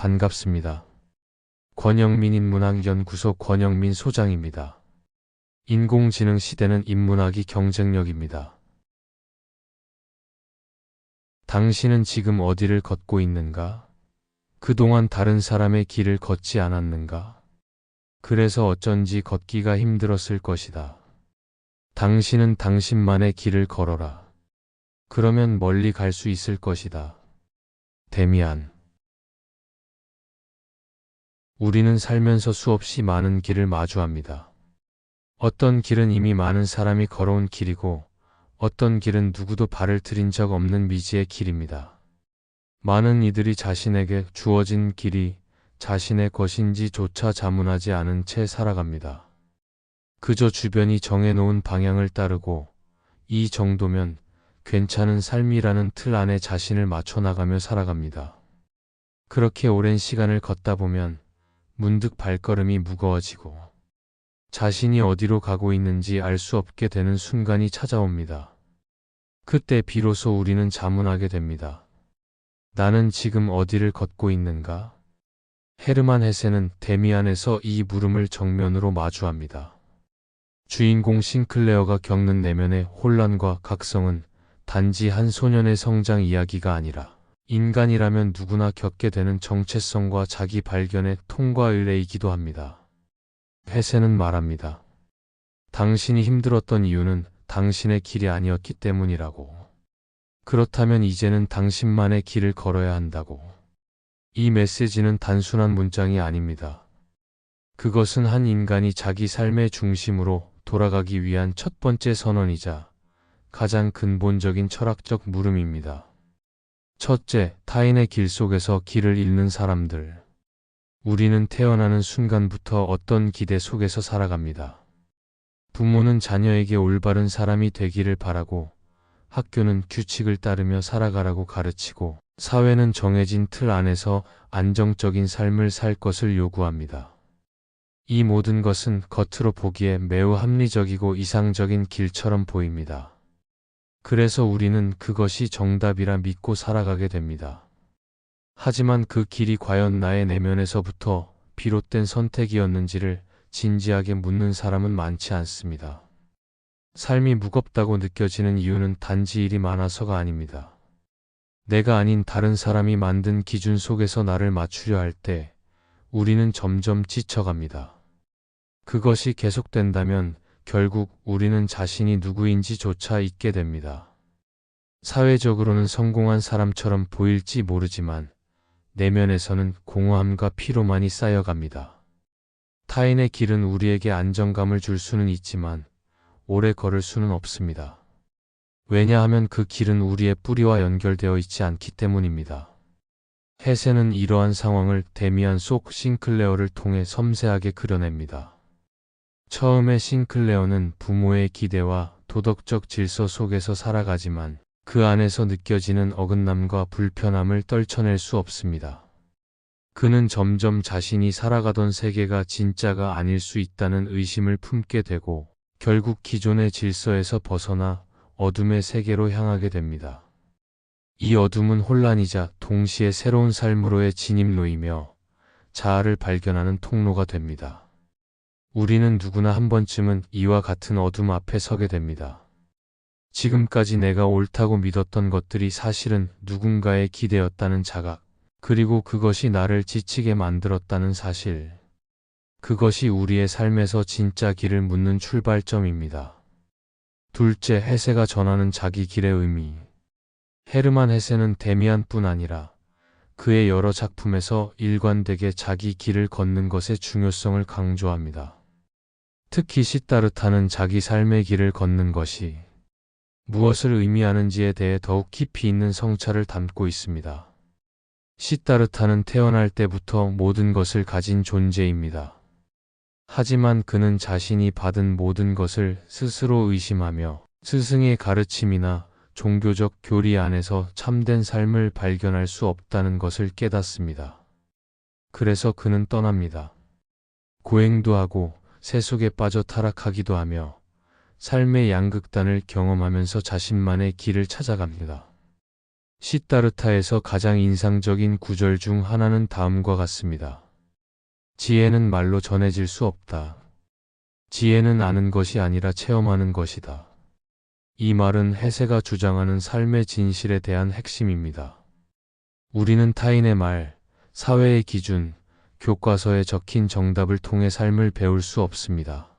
반갑습니다. 권영민 인문학연구소 권영민 소장입니다. 인공지능 시대는 인문학이 경쟁력입니다. 당신은 지금 어디를 걷고 있는가? 그동안 다른 사람의 길을 걷지 않았는가? 그래서 어쩐지 걷기가 힘들었을 것이다. 당신은 당신만의 길을 걸어라. 그러면 멀리 갈 수 있을 것이다. 데미안. 우리는 살면서 수없이 많은 길을 마주합니다. 어떤 길은 이미 많은 사람이 걸어온 길이고 어떤 길은 누구도 발을 들인 적 없는 미지의 길입니다. 많은 이들이 자신에게 주어진 길이 자신의 것인지조차 자문하지 않은 채 살아갑니다. 그저 주변이 정해놓은 방향을 따르고 이 정도면 괜찮은 삶이라는 틀 안에 자신을 맞춰나가며 살아갑니다. 그렇게 오랜 시간을 걷다 보면 문득 발걸음이 무거워지고 자신이 어디로 가고 있는지 알 수 없게 되는 순간이 찾아옵니다. 그때 비로소 우리는 자문하게 됩니다. 나는 지금 어디를 걷고 있는가? 헤르만 헤세는 데미안에서 이 물음을 정면으로 마주합니다. 주인공 싱클레어가 겪는 내면의 혼란과 각성은 단지 한 소년의 성장 이야기가 아니라 인간이라면 누구나 겪게 되는 정체성과 자기 발견의 통과 의례이기도 합니다. 헤세는 말합니다. 당신이 힘들었던 이유는 당신의 길이 아니었기 때문이라고. 그렇다면 이제는 당신만의 길을 걸어야 한다고. 이 메시지는 단순한 문장이 아닙니다. 그것은 한 인간이 자기 삶의 중심으로 돌아가기 위한 첫 번째 선언이자 가장 근본적인 철학적 물음입니다. 첫째, 타인의 길 속에서 길을 잃는 사람들. 우리는 태어나는 순간부터 어떤 기대 속에서 살아갑니다. 부모는 자녀에게 올바른 사람이 되기를 바라고, 학교는 규칙을 따르며 살아가라고 가르치고, 사회는 정해진 틀 안에서 안정적인 삶을 살 것을 요구합니다. 이 모든 것은 겉으로 보기에 매우 합리적이고 이상적인 길처럼 보입니다. 그래서 우리는 그것이 정답이라 믿고 살아가게 됩니다. 하지만 그 길이 과연 나의 내면에서부터 비롯된 선택이었는지를 진지하게 묻는 사람은 많지 않습니다. 삶이 무겁다고 느껴지는 이유는 단지 일이 많아서가 아닙니다. 내가 아닌 다른 사람이 만든 기준 속에서 나를 맞추려 할 때 우리는 점점 지쳐갑니다. 그것이 계속된다면 결국 우리는 자신이 누구인지조차 잊게 됩니다. 사회적으로는 성공한 사람처럼 보일지 모르지만 내면에서는 공허함과 피로만이 쌓여갑니다. 타인의 길은 우리에게 안정감을 줄 수는 있지만 오래 걸을 수는 없습니다. 왜냐하면 그 길은 우리의 뿌리와 연결되어 있지 않기 때문입니다. 헤세는 이러한 상황을 데미안 속 싱클레어를 통해 섬세하게 그려냅니다. 처음에 싱클레어는 부모의 기대와 도덕적 질서 속에서 살아가지만 그 안에서 느껴지는 어긋남과 불편함을 떨쳐낼 수 없습니다. 그는 점점 자신이 살아가던 세계가 진짜가 아닐 수 있다는 의심을 품게 되고 결국 기존의 질서에서 벗어나 어둠의 세계로 향하게 됩니다. 이 어둠은 혼란이자 동시에 새로운 삶으로의 진입로이며 자아를 발견하는 통로가 됩니다. 우리는 누구나 한 번쯤은 이와 같은 어둠 앞에 서게 됩니다. 지금까지 내가 옳다고 믿었던 것들이 사실은 누군가의 기대였다는 자각, 그리고 그것이 나를 지치게 만들었다는 사실. 그것이 우리의 삶에서 진짜 길을 묻는 출발점입니다. 둘째, 헤세가 전하는 자기 길의 의미. 헤르만 헤세는 데미안뿐 아니라 그의 여러 작품에서 일관되게 자기 길을 걷는 것의 중요성을 강조합니다. 특히 시타르타는 자기 삶의 길을 걷는 것이 무엇을 의미하는지에 대해 더욱 깊이 있는 성찰을 담고 있습니다. 시타르타는 태어날 때부터 모든 것을 가진 존재입니다. 하지만 그는 자신이 받은 모든 것을 스스로 의심하며 스승의 가르침이나 종교적 교리 안에서 참된 삶을 발견할 수 없다는 것을 깨닫습니다. 그래서 그는 떠납니다. 고행도 하고 세속에 빠져 타락하기도 하며 삶의 양극단을 경험하면서 자신만의 길을 찾아갑니다. 시다르타에서 가장 인상적인 구절 중 하나는 다음과 같습니다. 지혜는 말로 전해질 수 없다. 지혜는 아는 것이 아니라 체험하는 것이다. 이 말은 헤세가 주장하는 삶의 진실에 대한 핵심입니다. 우리는 타인의 말, 사회의 기준, 교과서에 적힌 정답을 통해 삶을 배울 수 없습니다.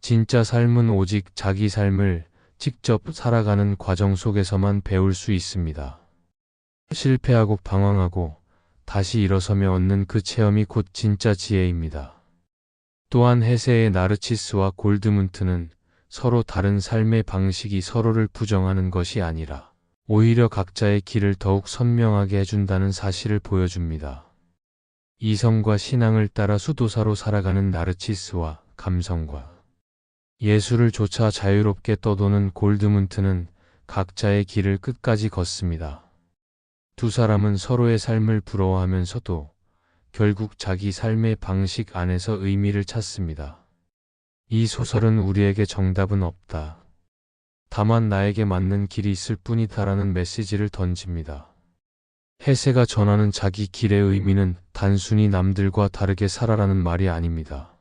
진짜 삶은 오직 자기 삶을 직접 살아가는 과정 속에서만 배울 수 있습니다. 실패하고 방황하고 다시 일어서며 얻는 그 체험이 곧 진짜 지혜입니다. 또한 헤세의 나르치스와 골드문트는 서로 다른 삶의 방식이 서로를 부정하는 것이 아니라 오히려 각자의 길을 더욱 선명하게 해준다는 사실을 보여줍니다. 이성과 신앙을 따라 수도사로 살아가는 나르치스와 감성과 예술을 좇아 자유롭게 떠도는 골드문트는 각자의 길을 끝까지 걷습니다. 두 사람은 서로의 삶을 부러워하면서도 결국 자기 삶의 방식 안에서 의미를 찾습니다. 이 소설은 우리에게 정답은 없다. 다만 나에게 맞는 길이 있을 뿐이다라는 메시지를 던집니다. 헤세가 전하는 자기 길의 의미는 단순히 남들과 다르게 살아라는 말이 아닙니다.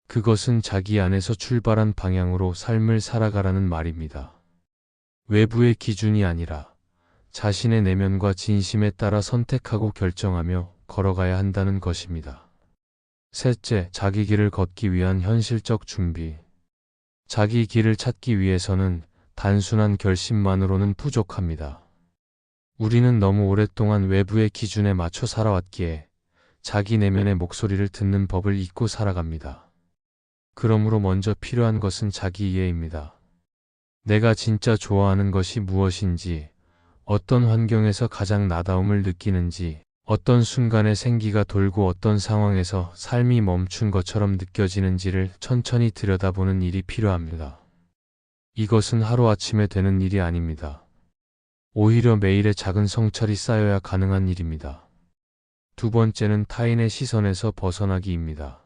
그것은 자기 안에서 출발한 방향으로 삶을 살아가라는 말입니다. 외부의 기준이 아니라 자신의 내면과 진심에 따라 선택하고 결정하며 걸어가야 한다는 것입니다. 셋째, 자기 길을 걷기 위한 현실적 준비. 자기 길을 찾기 위해서는 단순한 결심만으로는 부족합니다. 우리는 너무 오랫동안 외부의 기준에 맞춰 살아왔기에 자기 내면의 목소리를 듣는 법을 잊고 살아갑니다. 그러므로 먼저 필요한 것은 자기 이해입니다. 내가 진짜 좋아하는 것이 무엇인지, 어떤 환경에서 가장 나다움을 느끼는지, 어떤 순간에 생기가 돌고 어떤 상황에서 삶이 멈춘 것처럼 느껴지는지를 천천히 들여다보는 일이 필요합니다. 이것은 하루아침에 되는 일이 아닙니다. 오히려 매일의 작은 성찰이 쌓여야 가능한 일입니다. 두 번째는 타인의 시선에서 벗어나기입니다.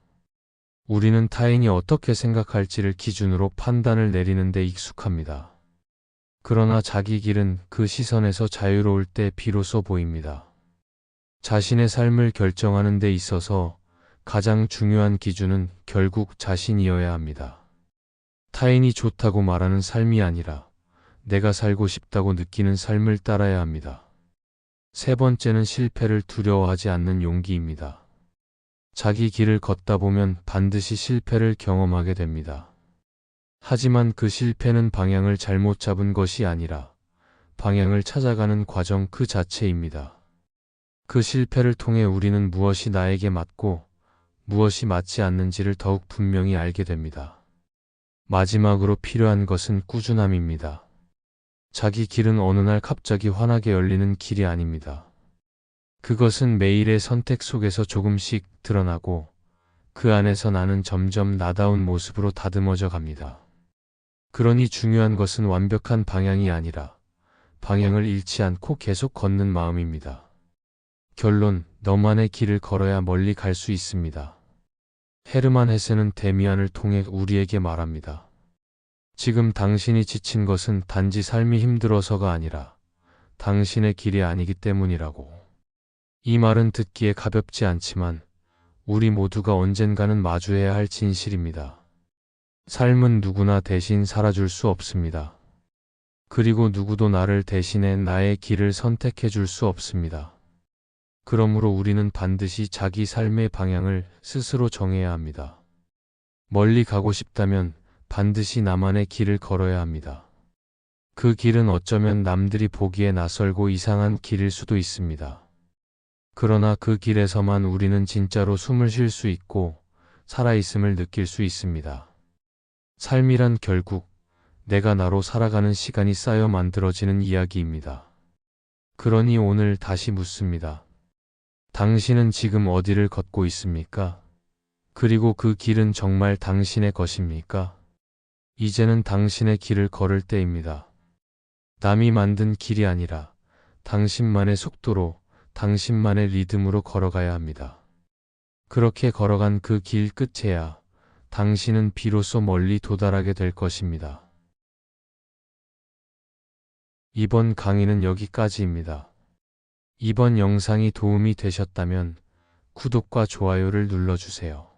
우리는 타인이 어떻게 생각할지를 기준으로 판단을 내리는 데 익숙합니다. 그러나 자기 길은 그 시선에서 자유로울 때 비로소 보입니다. 자신의 삶을 결정하는 데 있어서 가장 중요한 기준은 결국 자신이어야 합니다. 타인이 좋다고 말하는 삶이 아니라 내가 살고 싶다고 느끼는 삶을 따라야 합니다. 세 번째는 실패를 두려워하지 않는 용기입니다. 자기 길을 걷다 보면 반드시 실패를 경험하게 됩니다. 하지만 그 실패는 방향을 잘못 잡은 것이 아니라 방향을 찾아가는 과정 그 자체입니다. 그 실패를 통해 우리는 무엇이 나에게 맞고 무엇이 맞지 않는지를 더욱 분명히 알게 됩니다. 마지막으로 필요한 것은 꾸준함입니다. 자기 길은 어느 날 갑자기 환하게 열리는 길이 아닙니다. 그것은 매일의 선택 속에서 조금씩 드러나고 그 안에서 나는 점점 나다운 모습으로 다듬어져 갑니다. 그러니 중요한 것은 완벽한 방향이 아니라 방향을 잃지 않고 계속 걷는 마음입니다. 결론, 너만의 길을 걸어야 멀리 갈 수 있습니다. 헤르만 헤세는 데미안을 통해 우리에게 말합니다. 지금 당신이 지친 것은 단지 삶이 힘들어서가 아니라 당신의 길이 아니기 때문이라고. 이 말은 듣기에 가볍지 않지만 우리 모두가 언젠가는 마주해야 할 진실입니다. 삶은 누구나 대신 살아줄 수 없습니다. 그리고 누구도 나를 대신해 나의 길을 선택해 줄 수 없습니다. 그러므로 우리는 반드시 자기 삶의 방향을 스스로 정해야 합니다. 멀리 가고 싶다면 반드시 나만의 길을 걸어야 합니다. 그 길은 어쩌면 남들이 보기에 낯설고 이상한 길일 수도 있습니다. 그러나 그 길에서만 우리는 진짜로 숨을 쉴 수 있고 살아있음을 느낄 수 있습니다. 삶이란 결국 내가 나로 살아가는 시간이 쌓여 만들어지는 이야기입니다. 그러니 오늘 다시 묻습니다. 당신은 지금 어디를 걷고 있습니까? 그리고 그 길은 정말 당신의 것입니까? 이제는 당신의 길을 걸을 때입니다. 남이 만든 길이 아니라 당신만의 속도로, 당신만의 리듬으로 걸어가야 합니다. 그렇게 걸어간 그 길 끝에야 당신은 비로소 멀리 도달하게 될 것입니다. 이번 강의는 여기까지입니다. 이번 영상이 도움이 되셨다면 구독과 좋아요를 눌러주세요.